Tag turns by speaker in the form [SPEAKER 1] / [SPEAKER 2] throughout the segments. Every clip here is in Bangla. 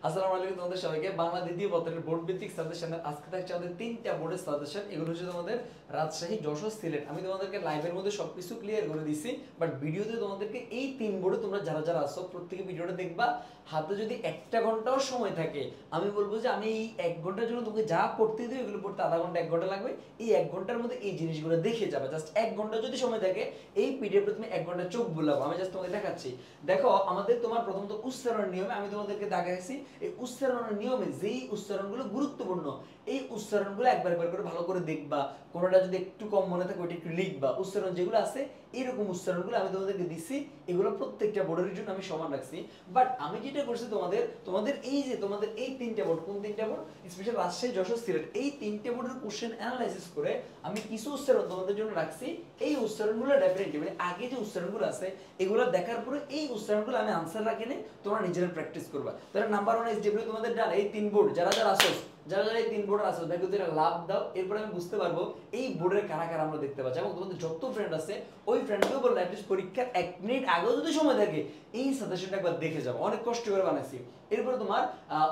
[SPEAKER 1] আসসালামু আলাইকুম তোমাদের সবাইকে। বাংলা দ্বিতীয় পত্রের বোর্ড ভিত্তিক সাজেশনের আজকে থাকছে আমাদের তিনটা বোর্ডের সাজেশন। এগুলো হচ্ছে তোমাদের রাজশাহী, যশোর, সিলেট। আমি তোমাদেরকে লাইভের মধ্যে সবকিছু ক্লিয়ার করে দিছি, বাট ভিডিওতে তোমাদেরকে এই তিন বোর্ডে তোমরা যারা যারা আসো প্রত্যেকে ভিডিওটা দেখবা। হাতে যদি একটা ঘন্টাও সময় থাকে, আমি বলবো যে আমি এই এক ঘন্টার জন্য তোমাকে যা পড়তে দিই এগুলো পড়তে আধা ঘন্টা 1 ঘন্টা লাগবে। এই 1 ঘন্টার মধ্যে এই জিনিসগুলো দেখে যাবে। জাস্ট 1 ঘন্টা যদি সময় থাকে, এই পিডিএফটা তুমি 1 ঘন্টা চোখ বুলাবো। আমি জাস্ট তোমাকে দেখাচ্ছি। দেখো, আমাদের তোমার প্রথমত উচ্চারণের নিয়মে আমি তোমাদেরকে দেখাইছি। এই উচ্চারণের নিয়মে যেই উচ্চারণগুলো গুরুত্বপূর্ণ, এই উচ্চারণগুলো একবার একবার করে ভালো করে দেখবা। কোনোটা যদি একটু কম মনে থাকে ওইটা একটু লিখবা। উচ্চারণ যেগুলো আছে এইরকম উচ্চারণগুলো আমি তোমাদেরকে দিচ্ছি। এগুলো প্রত্যেকটা বোর্ডের জন্য আমি সমান রাখছি। বাট আমি যেটা করছি তোমাদের তোমাদের এই যে তোমাদের এই তিনটা বোর্ড, কোন তিনটা বোর্ড, স্পেশাল রাজশাহী, যশোর, সিলেট, এই তিনটা বোর্ডের কোশ্চেন অ্যানালাইসিস করে আমি কিছু উচ্চারণ তোমাদের জন্য রাখছি। এই উচ্চারণগুলো ডেফিনেটলি মানে আগে যে উচ্চারণগুলো আছে এগুলো দেখার পরে এই উচ্চারণগুলো আমি আনসার রাখিনি, তোমরা নিজেরা প্র্যাকটিস করবা। তাহলে নাম্বার 1 এস ডব্লিউ তোমাদের ডান। এই তিন বোর্ড যারা যারা আসো, যারা যারা এই তিন বোর্ডের আসো, দেখো যেটা লাভ দাও, এরপরে আমি বুঝতে পারবো এই বোর্ডের কারা কারা আমরা দেখতে পাচ্ছি। এবং তোমাদের যত ফ্রেন্ড আছে ওই ফ্রেন্ডকেও বললো অ্যাটলিস্ট পরীক্ষার 1 মিনিট আগেও যদি সময় থাকে এই সাজেশনটা একবার দেখে যাবো। অনেক কষ্ট করে বানাইছি। এরপরে তোমার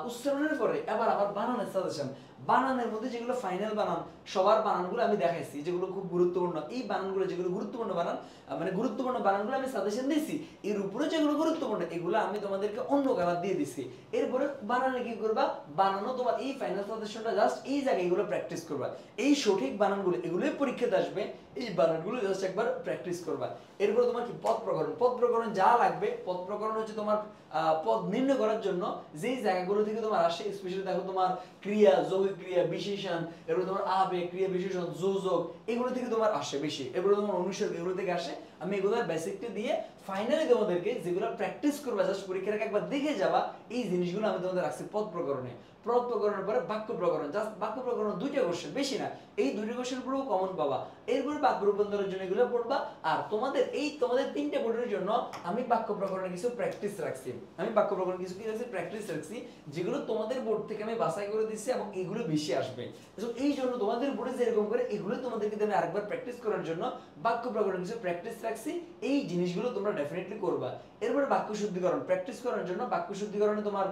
[SPEAKER 1] উচ্চারণের পরে আবার আবার বানানের সাজেশন। বানানের মধ্যে যেগুলো ফাইনাল বানান, সবার বানানগুলো আমি দেখাইছি, যেগুলো খুব গুরুত্বপূর্ণ। এই বানানগুলো যেগুলো গুরুত্বপূর্ণ বানান, মানে গুরুত্বপূর্ণ বানানগুলো আমি সাজেশন দিয়েছি। এর উপরে যেগুলো গুরুত্বপূর্ণ এগুলো আমি তোমাদেরকে অন্য কালার দিয়ে দিছি। এরপরে বানানে কি করবা, বানানো তোমার এই ফাইনাল সাজেশনটা জাস্ট এই জায়গায় এগুলো প্র্যাকটিস করবা। এই সঠিক বানানগুলো এগুলোই পরীক্ষাতে আসবে, এই বানানগুলো জাস্ট একবার প্র্যাকটিস করবা। এরপরে তোমার কি পদ প্রকরণ। পদ প্রকরণ যা লাগবে, পদ প্রকরণ হচ্ছে তোমার পদ নির্ণয় করার জন্য যেই জায়গাগুলো থেকে তোমার আসে। স্পেশালি দেখো তোমার ক্রিয়া, যৌগিক ক্রিয়া, বিশেষণ, এরপরে তোমার আবেগ, ক্রিয়া বিশেষণ, যোজক, এগুলো থেকে তোমার আসে বেশি। এরপরে তোমার অনুষদ, এগুলো থেকে আসে। আমি এগুলো বেসিকটা দিয়ে ফাইনালি তোমাদেরকে যেগুলো প্র্যাকটিস করবা, জাস্ট পরীক্ষার আগে একবার দেখে যাবা, এই জিনিসগুলো আমি তোমাদের রাখছি পদ প্রকরণে। পদ প্রকরণের পরে বাক্য প্রকরণ। জাস্ট বাক্য প্রকরণ 2টা কোশ্চেন, বেশি না। এই 2টা কোশ্চেন পুরো কমন পাবা। এরপরে বাক্য রূপান্তরের জন্য এগুলো পড়বা। আর তোমাদের এই তোমাদের 3টে বোর্ডের জন্য আমি বাক্য প্রকরণে কিছু প্র্যাকটিস রাখছি। আমি বাক্য প্রকরণ কিছু কি রাখছি, প্র্যাকটিস রাখছি, যেগুলো তোমাদের বোর্ড থেকে আমি বাছাই করে দিচ্ছি এবং এগুলো বেশি আসবে। তো এই জন্য তোমাদের বোর্ডে যেরকম করে এগুলো তোমাদেরকে আমি আরেকবার প্র্যাকটিস করার জন্য বাক্য প্রকরণ কিছু প্র্যাকটিস রাখছি। এই জিনিসগুলো তোমরা ডেফিনেটলি করবা। এরপরে বাক্য শুদ্ধিকরণ প্র্যাকটিস করার জন্য বাক্য শুদ্ধিকরণে তোমার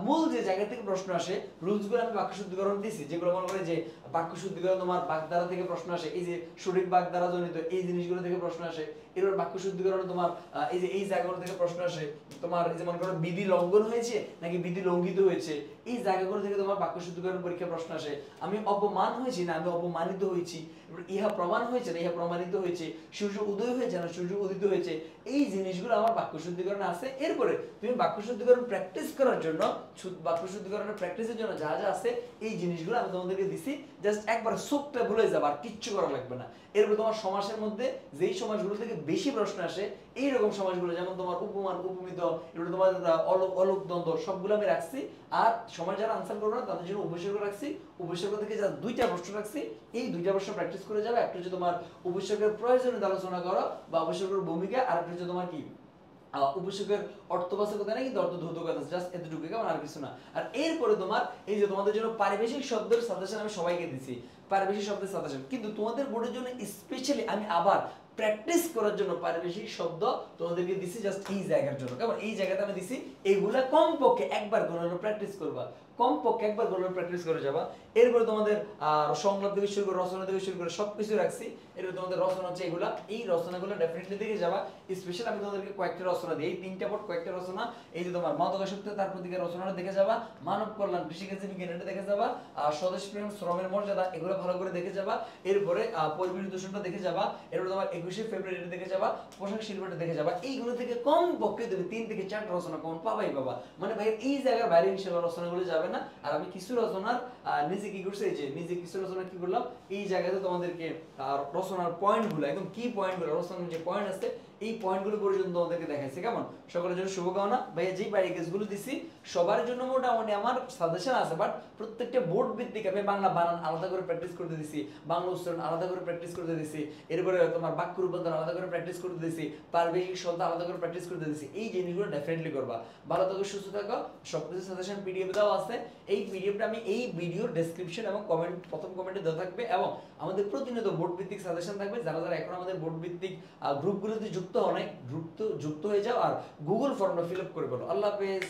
[SPEAKER 1] মূল যে জায়গা থেকে প্রশ্ন আসে রুলসগুলো আমি বাক্য শুদ্ধিকরণ দিছি। যেগুলো মনে করে যে বাক্য শুদ্ধিকরণ তোমার বাগধারা থেকে প্রশ্ন আসে, এই যে সঠিক বাগধারা জনিত এই জিনিসগুলো থেকে প্রশ্ন আসে। এরপর বাক্য শুদ্ধিকরণে তোমার এই যে এই জায়গাগুলো থেকে প্রশ্ন আসে। তোমার এই যে মনে করো বিধি লঙ্ঘন হয়েছে নাকি বিধি লঙ্ঘিত হয়েছে, এই জায়গাগুলো থেকে তোমার বাক্য শুদ্ধিকরণ পরীক্ষা প্রশ্ন আসে। আমি অপমান হয়েছি না আমি অপমানিত হয়েছি, ইহা প্রমাণ হয়েছে না ইহা প্রমাণিত হয়েছে, সূর্য উদয় হয়েছে না সূর্য উদিত হয়েছে, এই জিনিসগুলো আমার বাক্য শুদ্ধিকরণে আছে। এরপরে তুমি বাক্য শুদ্ধিকরণ প্র্যাকটিস করার জন্য, বাক্য শুদ্ধিকরণের প্র্যাকটিসের জন্য যা যা আছে এই জিনিসগুলো আমি তোমাদেরকে দিছি। জাস্ট একবার চোখটা ভুলে যাবে, আর কিচ্ছু করা লাগবে না। এরপর তোমার সমাসের মধ্যে যেই সমাসগুলো থেকে বেশি প্রশ্ন আসে এইরকম সমাসগুলো, যেমন তোমার উপমান, উপমিত, এরপর তোমার অলোক দ্বন্দ্ব, সবগুলো আমি রাখছি। আর সমাজ যারা আনসার করবে না তাদের জন্য উপসর্গ রাখছি। উপসর্গ থেকে যা 2টা প্রশ্ন রাখছি, এই 2টা প্রশ্ন প্র্যাকটিস করে যাবে। একটা হচ্ছে তোমার উপসর্গের প্রয়োজনীয়তা আলোচনা করো বা উপসর্গের ভূমিকা, আর একটা হচ্ছে তোমার কি উপসর্গের অর্থবাচকতা না কিন্তু অর্থধৌতকতা, জাস্ট এতটুকু, কেমন, আর কিছু না। আর এরপরে তোমার এই যে তোমাদের জন্য পারিভাষিক শব্দের সাজেশন আমি সবাইকে দিছি, পারিভাষিক শব্দের সাজেশন। কিন্তু তোমাদের বোর্ডের জন্য স্পেশালি আমি আবার প্র্যাকটিস করার জন্য পারিভাষিক শব্দ তোমাদেরকে দিছি, জাস্ট এই জায়গার জন্য, কেমন, এই জায়গাতে আমি দিছি। এগুলা কমপক্ষে একবার করে প্র্যাকটিস করবা, কমপক্ষে একবার করে প্র্যাকটিস করে যাবা। এরপরে তোমাদের সংলাপ থেকে শুরু করে রচনা থেকে শুরু করে সবকিছু রাখছি। এরপর তোমাদের রচনা হচ্ছে এগুলা, এই রচনাগুলো ডেফিনেটলি দেখে যাবা। স্পেশাল আমি তোমাদেরকে কয়েকটা রচনা দিই, এই 3টা বোর্ড কয়েকটা রচনা। এই যে তোমার মাদকাসক্তি তার প্রতিকার রচনাটা দেখে যাবা, মানব কল্যাণ কৃষিকাজে বিজ্ঞান এটা দেখে যাবা, স্বদেশ প্রেম, শ্রমের মর্যাদা, এগুলো ভালো করে দেখে যাবা। এরপরে পরিবেশ দূষণটা দেখে যাবা। এরপর তোমার 21শে ফেব্রুয়ারি এটা দেখে যাবা, পোশাক শিল্পটা দেখে যাবা। এইগুলো থেকে কমপক্ষে তুমি 3 থেকে 4টা রচনা কমন পাবাই পাবা। মানে ভাই এই জায়গার বাইরে ইনশাআল্লাহ রচনাগুলো যাবে না। আর আমি কিছু রচনার নিজে কি করছি, এই যে নিজে কিছু রচনা কি করলাম, এই জায়গাতে তোমাদেরকে রচনার পয়েন্টগুলো, একদম কি পয়েন্টগুলো, রচনার যে পয়েন্ট আছে এই পয়েন্টগুলো পর্যন্ত তোমাদেরকে দেখাইছি। কেমন, সকলের জন্য শুভকামনা। ভাইয়া যেই প্যাকেজগুলো দিছি সবার জন্য মোটামুটি আমার সাজেশন আছে, বাট প্রত্যেকটা বোর্ড ভিত্তিক আমি বাংলা বানান আলাদা করে প্র্যাকটিস করতে দিছি, বাংলা উচ্চারণ আলাদা করে প্র্যাকটিস করতে দিছি, এরপরে তোমার বাক্য রূপান্তর আলাদা করে প্র্যাকটিস করতে দিছি, পারিভাষিক শব্দ আলাদা করে প্র্যাকটিস করতে দিছি। এই জিনিসগুলো ডেফিনেটলি করবা। ভালো থাকো, সুস্থ থাকো। সবকিছু সাজেশন পিডিএফ দেওয়া আছে। এই পিডিএফটা আমি এই ভিডিওর ডেসক্রিপশন এবং কমেন্ট, প্রথম কমেন্টে দেওয়া থাকবে। এবং আমাদের প্রতিনিয়ত বোর্ড ভিত্তিক সাজেশন থাকবে। যারা যারা এখন আমাদের বোর্ড ভিত্তিক গ্রুপগুলোতে যুক্ত হও নাই, যুক্ত হয়ে যাও আর গুগল ফর্মটা ফিল আপ করে ফেলো। আল্লাহ হাফেজ।